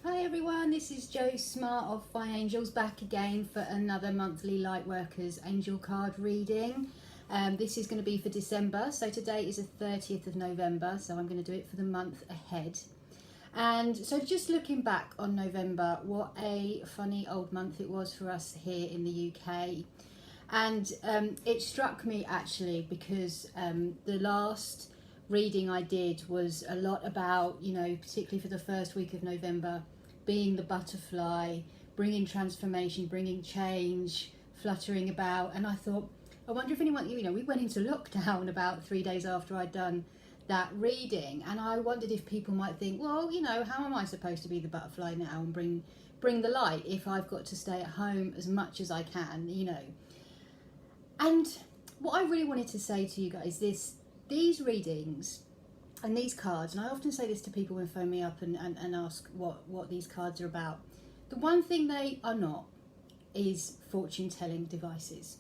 Hi everyone, this is Jo Smart of Fine Angels back again for another monthly Lightworkers Angel card reading. This is going to be for December, so today is the 30th of November, so I'm going to do it for the month ahead. And so just looking back on November, what a funny old month it was for us here in the UK. And it struck me actually because the last reading I did was a lot about, particularly for the first week of November, being the butterfly, bringing transformation, bringing change, fluttering about. And I thought, I wonder if anyone, we went into lockdown about 3 days after I'd done that reading, and I wondered if people might think, well, how am I supposed to be the butterfly now and bring the light if I've got to stay at home as much as I can, And what I really wanted to say to you guys is these readings and these cards, and I often say this to people when they phone me up and ask what these cards are about. The one thing they are not is fortune telling devices.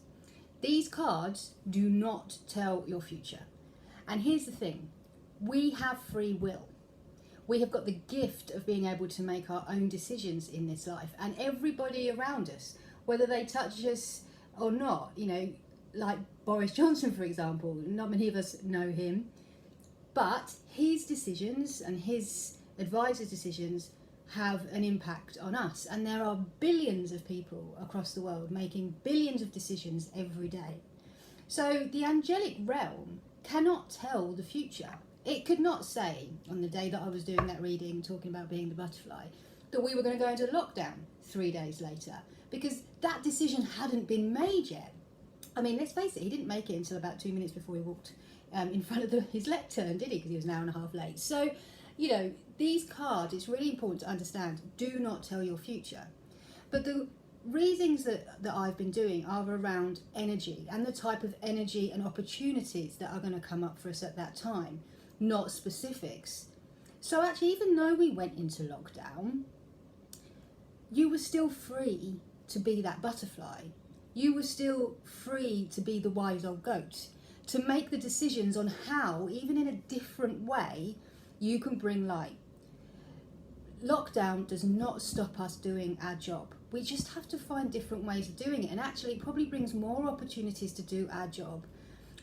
These cards do not tell your future. And here's the thing, we have free will. We have got the gift of being able to make our own decisions in this life, and everybody around us, whether they touch us or not, like Boris Johnson, for example, not many of us know him, but his decisions and his advisors' decisions have an impact on us. And there are billions of people across the world making billions of decisions every day. So the angelic realm cannot tell the future. It could not say on the day that I was doing that reading, talking about being the butterfly, that we were going to go into lockdown 3 days later, because that decision hadn't been made yet. I mean, let's face it, he didn't make it until about 2 minutes before he walked in front of his lectern, did he? Because he was an hour and a half late. So, these cards, it's really important to understand, do not tell your future. But the readings that I've been doing are around energy and the type of energy and opportunities that are going to come up for us at that time, not specifics. So actually, even though we went into lockdown, you were still free to be that butterfly. You were still free to be the wise old goat, to make the decisions on how, even in a different way, you can bring light. Lockdown does not stop us doing our job. We just have to find different ways of doing it, and actually it probably brings more opportunities to do our job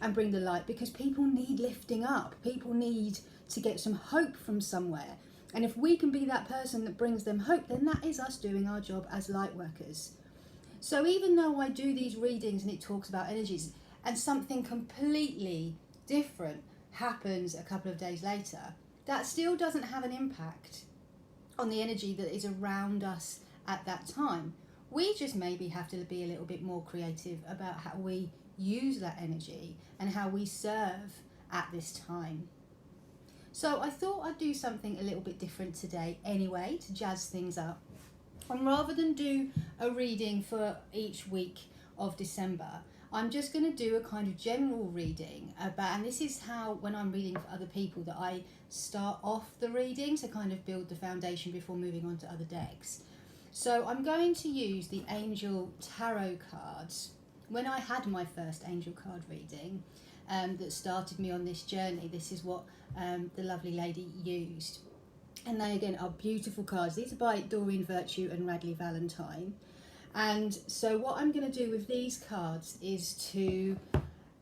and bring the light, because people need lifting up. People need to get some hope from somewhere. And if we can be that person that brings them hope, then that is us doing our job as light workers. So even though I do these readings and it talks about energies, and something completely different happens a couple of days later, that still doesn't have an impact on the energy that is around us at that time. We just maybe have to be a little bit more creative about how we use that energy and how we serve at this time. So I thought I'd do something a little bit different today anyway, to jazz things up. And rather than do a reading for each week of December, I'm just going to do a kind of general reading about, and this is how, when I'm reading for other people, that I start off the reading to kind of build the foundation before moving on to other decks. So I'm going to use the Angel Tarot cards. When I had my first Angel card reading that started me on this journey, this is what the lovely lady used. And they again are beautiful cards. These are by Doreen Virtue and Radley Valentine. And so what I'm going to do with these cards is to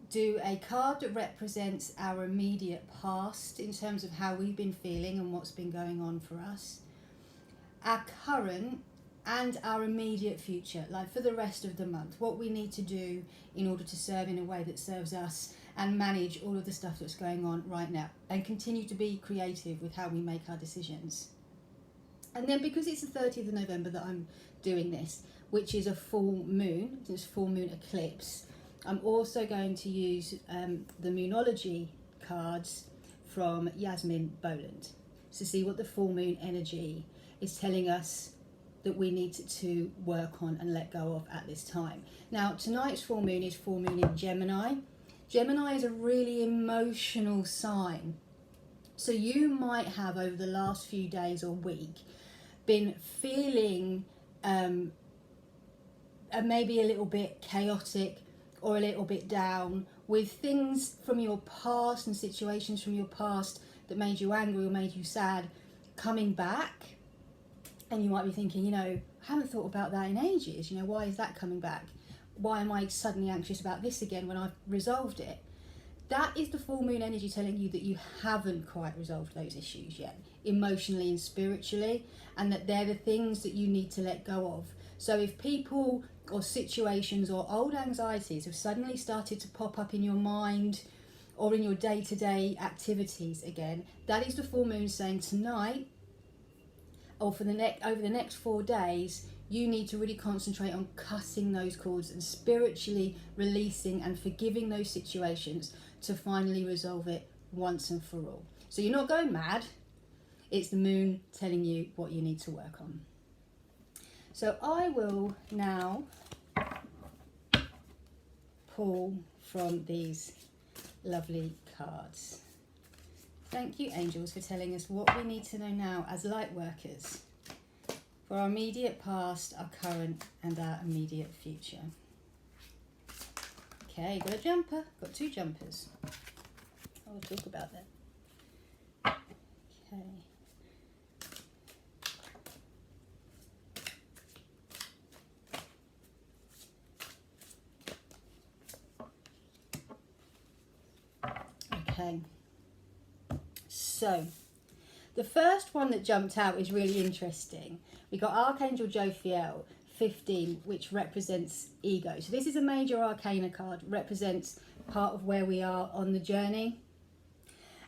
do a card that represents our immediate past in terms of how we've been feeling and what's been going on for us, our current and our immediate future, like for the rest of the month, what we need to do in order to serve in a way that serves us and manage all of the stuff that's going on right now, and continue to be creative with how we make our decisions. And then, because it's the 30th of November that I'm doing this, which is a full moon, it's full moon eclipse, I'm also going to use the Moonology cards from Yasmin Boland to see what the full moon energy is telling us that we need to work on and let go of at this time. Now, tonight's full moon is full moon in Gemini. Gemini is a really emotional sign. So you might have, over the last few days or week, been feeling maybe a little bit chaotic or a little bit down with things from your past and situations from your past that made you angry or made you sad coming back. And you might be thinking, you know, I haven't thought about that in ages. You know, why is that coming back? Why am I suddenly anxious about this again when I've resolved it? That is the full moon energy telling you that you haven't quite resolved those issues yet, emotionally and spiritually, and that they're the things that you need to let go of. So if people or situations or old anxieties have suddenly started to pop up in your mind or in your day-to-day activities again, that is the full moon saying tonight, or for over the next 4 days, you need to really concentrate on cutting those cords and spiritually releasing and forgiving those situations to finally resolve it once and for all. So you're not going mad. It's the moon telling you what you need to work on. So I will now pull from these lovely cards. Thank you, angels, for telling us what we need to know now as light workers for our immediate past, our current, and our immediate future. Okay, got a jumper, got 2 jumpers. I'll talk about that. Okay. Okay. So, the first one that jumped out is really interesting. We got Archangel Jophiel, 15, which represents ego. So this is a major arcana card, represents part of where we are on the journey.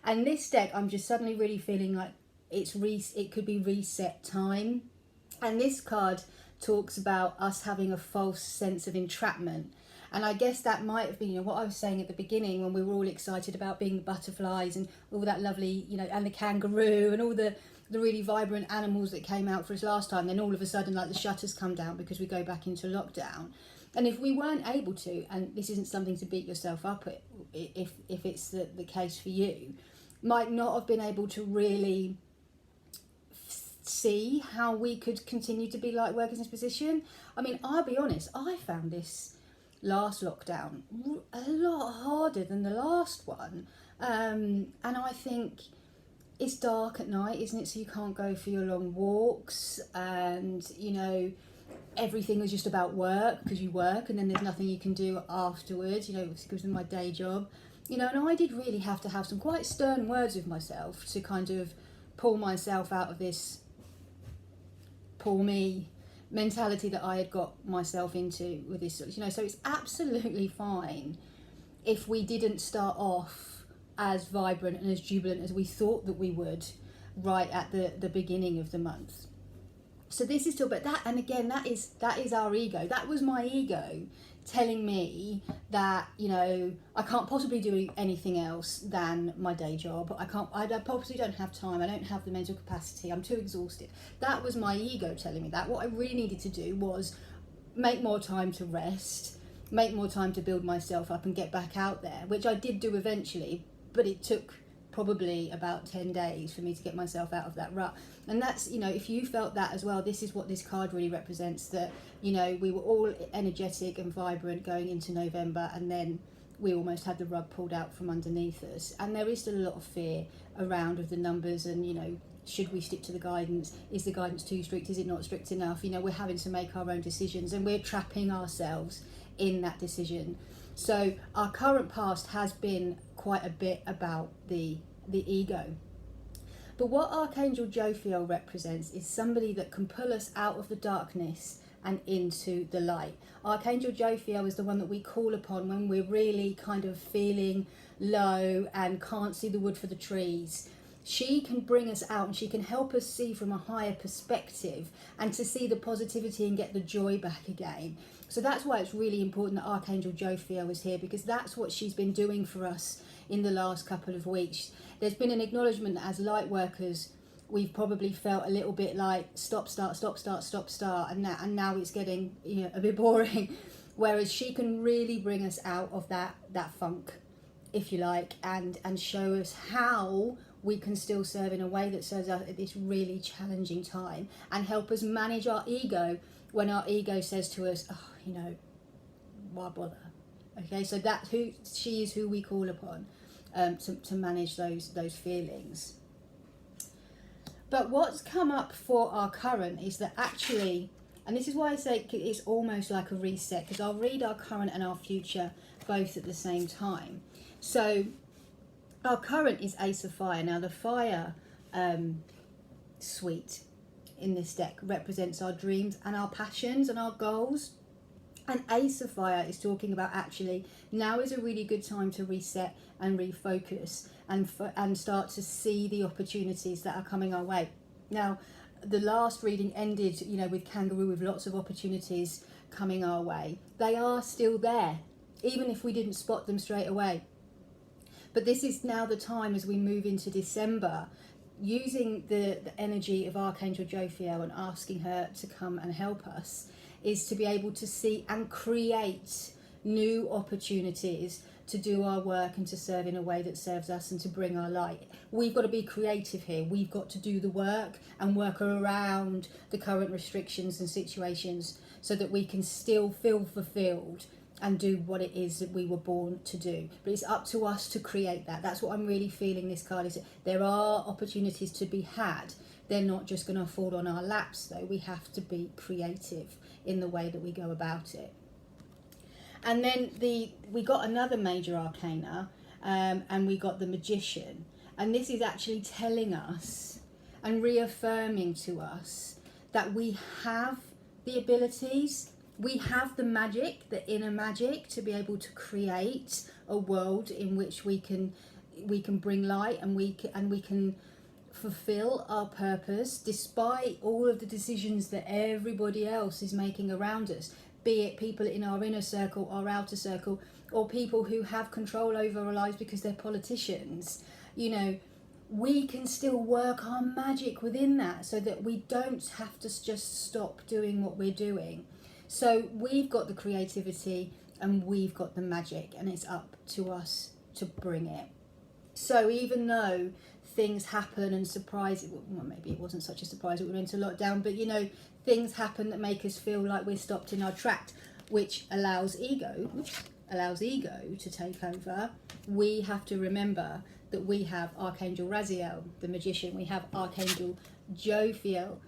And this deck, I'm just suddenly really feeling like it could be reset time. And this card talks about us having a false sense of entrapment. And I guess that might have been, you know, what I was saying at the beginning when we were all excited about being the butterflies and all that lovely, you know, and the kangaroo and all the really vibrant animals that came out for us last time. Then all of a sudden, like, the shutters come down because we go back into lockdown. And if we weren't able to, and this isn't something to beat yourself up at, if it's the case for you, might not have been able to really see how we could continue to be light workers in this position. I mean, I'll be honest, I found this last lockdown a lot harder than the last one, and I think it's dark at night, isn't it? So you can't go for your long walks, and you know, everything is just about work because you work, and then there's nothing you can do afterwards, you know, because of my day job, you know. And I did really have to have some quite stern words with myself to kind of pull myself out of this poor me mentality that I had got myself into with this, you know. So it's absolutely fine if we didn't start off as vibrant and as jubilant as we thought that we would right at the beginning of the month. So this is still, but that, and again, that is our ego. That was my ego telling me that, you know, I can't possibly do anything else than my day job. I possibly don't have time. I don't have the mental capacity. I'm too exhausted. That was my ego telling me that. What I really needed to do was make more time to rest, make more time to build myself up and get back out there, which I did do eventually, but it took probably about 10 days for me to get myself out of that rut. And that's, you know, if you felt that as well, this is what this card really represents, that, you know, we were all energetic and vibrant going into November, and then we almost had the rug pulled out from underneath us. And there is still a lot of fear around of the numbers, and, you know, should we stick to the guidance? Is the guidance too strict? Is it not strict enough? You know, we're having to make our own decisions, and we're trapping ourselves in that decision. So our current past has been quite a bit about the ego. But what Archangel Jophiel represents is somebody that can pull us out of the darkness and into the light. Archangel Jophiel is the one that we call upon when we're really kind of feeling low and can't see the wood for the trees. She can bring us out, and she can help us see from a higher perspective and to see the positivity and get the joy back again. So that's why it's really important that Archangel Jophiel is here, because that's what she's been doing for us in the last couple of weeks. There's been an acknowledgement that as light workers, we've probably felt a little bit like stop, start, stop, start, stop, start, and now it's getting, you know, a bit boring. Whereas she can really bring us out of that funk, if you like, and show us how we can still serve in a way that serves us at this really challenging time, and help us manage our ego when our ego says to us, oh, you know, why bother? Okay, so that's who she is, who we call upon to manage those feelings. But what's come up for our current is that actually, and this is why I say it's almost like a reset, because I'll read our current and our future both at the same time. So our current is Ace of Fire. Now the fire suite in this deck represents our dreams and our passions and our goals. And Ace of Fire is talking about actually now is a really good time to reset and refocus and start to see the opportunities that are coming our way. Now, the last reading ended, you know, with Kangaroo, with lots of opportunities coming our way. They are still there, even if we didn't spot them straight away. But this is now the time as we move into December, using the energy of Archangel Jophiel and asking her to come and help us, is to be able to see and create new opportunities to do our work and to serve in a way that serves us and to bring our light. We've got to be creative here. We've got to do the work and work around the current restrictions and situations so that we can still feel fulfilled and do what it is that we were born to do. But it's up to us to create that. That's what I'm really feeling this card is. There are opportunities to be had. They're not just going to fall on our laps though. We have to be creative in the way that we go about it. And then we got another major arcana, and we got the Magician. And this is actually telling us and reaffirming to us that we have the abilities, we have the magic, the inner magic, to be able to create a world in which we can bring light and we can fulfill our purpose despite all of the decisions that everybody else is making around us, be it people in our inner circle, our outer circle, or people who have control over our lives because they're politicians. You know, we can still work our magic within that so that we don't have to just stop doing what we're doing. So we've got the creativity and we've got the magic, and it's up to us to bring it. So even though things happen and surprise, well, maybe it wasn't such a surprise, we went into lockdown, but you know, things happen that make us feel like we're stopped in our track, which allows ego to take over. We have to remember that we have Archangel Raziel, the Magician. We have Archangel Jophiel,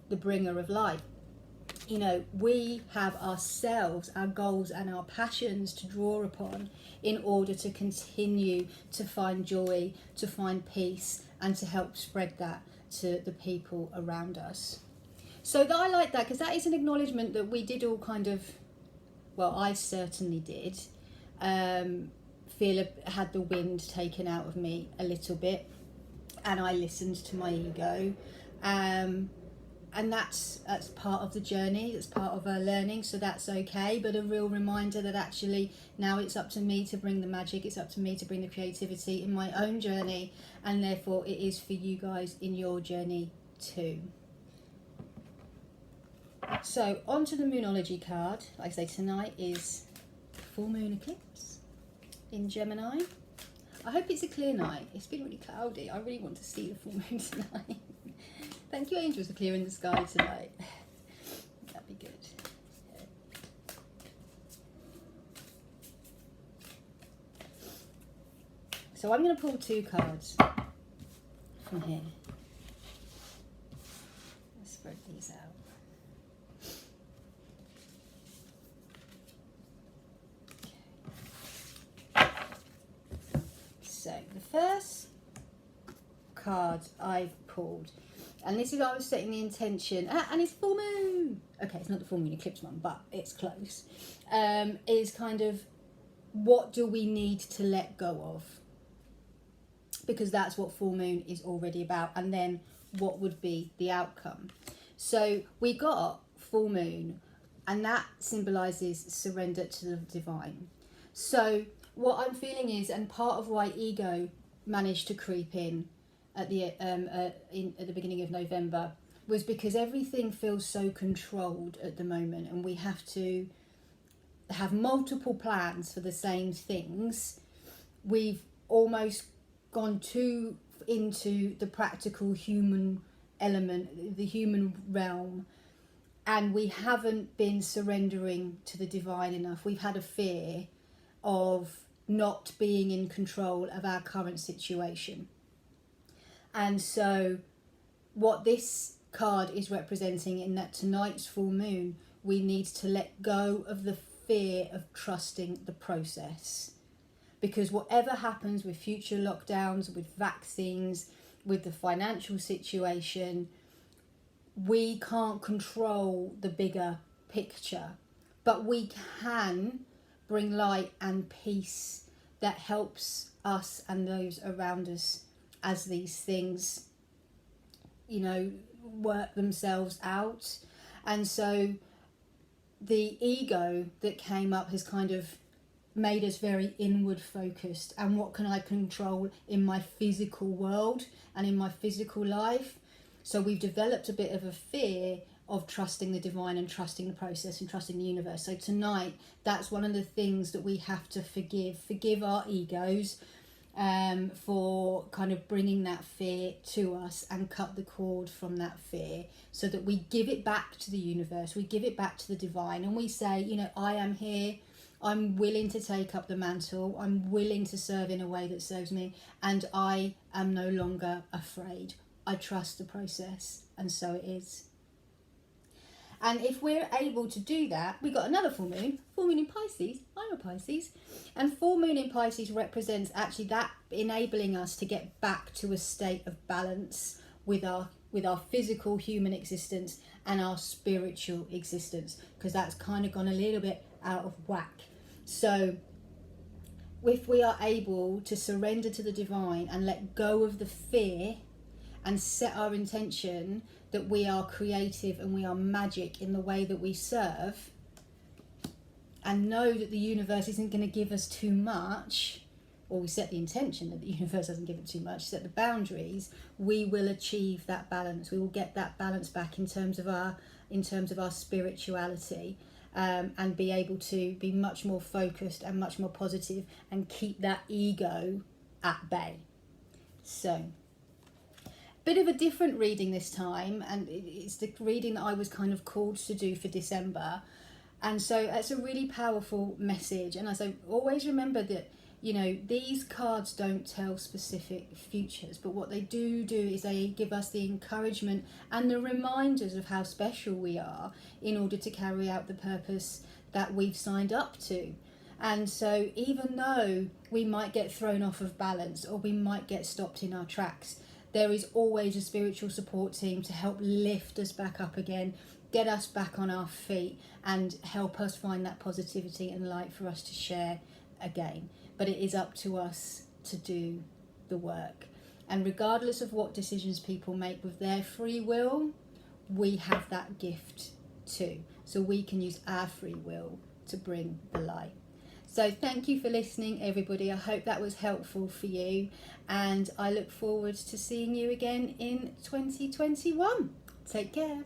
the bringer of light. You know, we have ourselves, our goals and our passions to draw upon in order to continue to find joy, to find peace, and to help spread that to the people around us. So I like that, because that is an acknowledgement that we did all kind of, well, I certainly did, had the wind taken out of me a little bit, and I listened to my ego. And that's part of the journey, that's part of our learning, so that's okay. But a real reminder that actually now it's up to me to bring the magic, it's up to me to bring the creativity in my own journey, and therefore it is for you guys in your journey too. So on to the Moonology card. Like I say, tonight is full moon eclipse in Gemini. I hope it's a clear night. It's been really cloudy. I really want to see the full moon tonight. Thank you, angels, for clearing the sky tonight. That'd be good. So I'm going to pull two cards from here. Let's spread these out. Okay. So the first card I've pulled, and this is I was setting the intention, and it's full moon. Okay, it's not the full moon eclipse one, but it's close. Is kind of, what do we need to let go of? Because that's what full moon is already about. And then what would be the outcome? So we got full moon, and that symbolises surrender to the divine. So what I'm feeling is, and part of why ego managed to creep in at the beginning of November, was because everything feels so controlled at the moment, and we have to have multiple plans for the same things. We've almost gone too into the practical human element, the human realm, and we haven't been surrendering to the divine enough. We've had a fear of not being in control of our current situation. And so what this card is representing, in that tonight's full moon, we need to let go of the fear of trusting the process. Because whatever happens with future lockdowns, with vaccines, with the financial situation, we can't control the bigger picture, but we can bring light and peace that helps us and those around us as these things, you know, work themselves out. And so the ego that came up has kind of made us very inward focused, and what can I control in my physical world and in my physical life. So we've developed a bit of a fear of trusting the divine and trusting the process and trusting the universe. So tonight, that's one of the things that we have to forgive our egos for kind of bringing that fear to us, and cut the cord from that fear, so that we give it back to the universe, we give it back to the divine, and we say, you know, I am here, I'm willing to take up the mantle, I'm willing to serve in a way that serves me, and I am no longer afraid. I trust the process, and so it is. And if we're able to do that, we got another full moon in Pisces. I'm a Pisces. And full moon in Pisces represents actually that enabling us to get back to a state of balance with our physical human existence and our spiritual existence, because that's kind of gone a little bit out of whack. So if we are able to surrender to the divine and let go of the fear and set our intention that we are creative and we are magic in the way that we serve, and know that the universe isn't going to give us too much, or we set the intention that the universe doesn't give it too much, set the boundaries, we will achieve that balance. We will get that balance back in terms of our spirituality, and be able to be much more focused and much more positive, and keep that ego at bay. So, bit of a different reading this time, and it's the reading that I was kind of called to do for December. And so it's a really powerful message. And as I always remember that, you know, these cards don't tell specific futures, but what they do is they give us the encouragement and the reminders of how special we are in order to carry out the purpose that we've signed up to. And so even though we might get thrown off of balance, or we might get stopped in our tracks, there is always a spiritual support team to help lift us back up again, get us back on our feet, and help us find that positivity and light for us to share again. But it is up to us to do the work. And regardless of what decisions people make with their free will, we have that gift too. So we can use our free will to bring the light. So thank you for listening, everybody. I hope that was helpful for you, and I look forward to seeing you again in 2021. Take care.